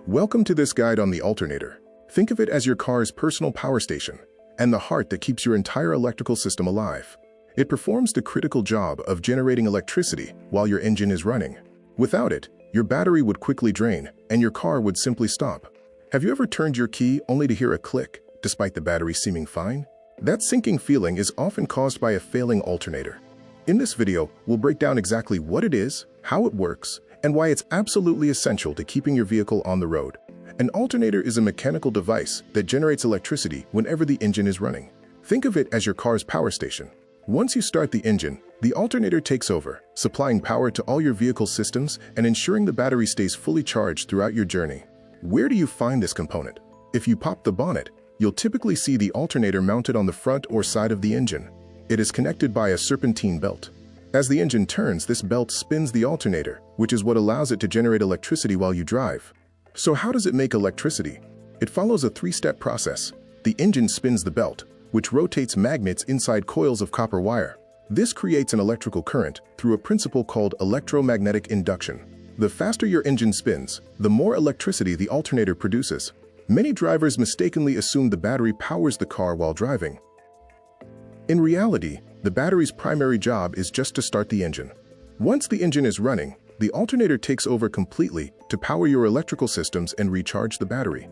Welcome to this guide on the alternator. Think of it as your car's personal power station and the heart that keeps your entire electrical system alive. It performs the critical job of generating electricity while your engine is running. Without it, your battery would quickly drain and your car would simply stop. Have you ever turned your key only to hear a click, despite the battery seeming fine? That sinking feeling is often caused by a failing alternator. In this video, we'll break down exactly what it is, how it works, and why it's absolutely essential to keeping your vehicle on the road. An alternator is a mechanical device that generates electricity whenever the engine is running. Think of it as your car's power station. Once you start the engine, the alternator takes over, supplying power to all your vehicle systems and ensuring the battery stays fully charged throughout your journey. Where do you find this component? If you pop the bonnet, you'll typically see the alternator mounted on the front or side of the engine. It is connected by a serpentine belt. As the engine turns, this belt spins the alternator, which is what allows it to generate electricity while you drive. So how does it make electricity? It follows a three-step process. The engine spins the belt, which rotates magnets inside coils of copper wire. This creates an electrical current through a principle called electromagnetic induction. The faster your engine spins, the more electricity the alternator produces. Many drivers mistakenly assume the battery powers the car while driving. In reality, the battery's primary job is just to start the engine. Once the engine is running, the alternator takes over completely to power your electrical systems and recharge the battery.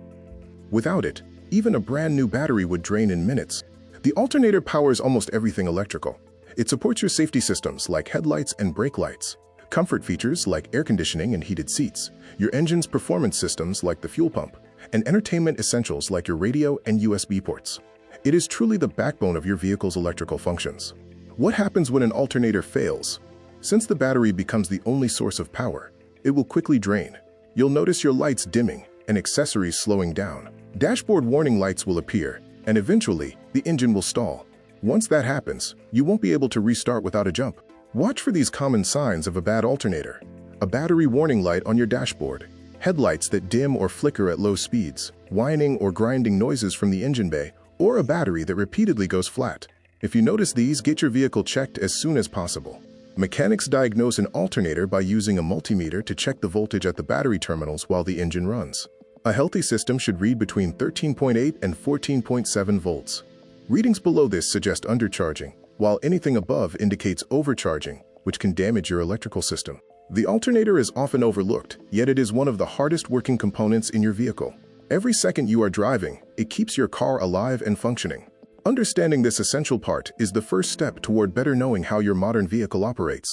Without it, even a brand new battery would drain in minutes. The alternator powers almost everything electrical. It supports your safety systems like headlights and brake lights, comfort features like air conditioning and heated seats, your engine's performance systems like the fuel pump, and entertainment essentials like your radio and USB ports. It is truly the backbone of your vehicle's electrical functions. What happens when an alternator fails? Since the battery becomes the only source of power, it will quickly drain. You'll notice your lights dimming and accessories slowing down. Dashboard warning lights will appear, and eventually, the engine will stall. Once that happens, you won't be able to restart without a jump. Watch for these common signs of a bad alternator: a battery warning light on your dashboard, headlights that dim or flicker at low speeds, whining or grinding noises from the engine bay, or a battery that repeatedly goes flat. If you notice these, get your vehicle checked as soon as possible. Mechanics diagnose an alternator by using a multimeter to check the voltage at the battery terminals while the engine runs. A healthy system should read between 13.8 and 14.7 volts. Readings below this suggest undercharging, while anything above indicates overcharging, which can damage your electrical system. The alternator is often overlooked, yet it is one of the hardest working components in your vehicle. Every second you are driving, it keeps your car alive and functioning. Understanding this essential part is the first step toward better knowing how your modern vehicle operates.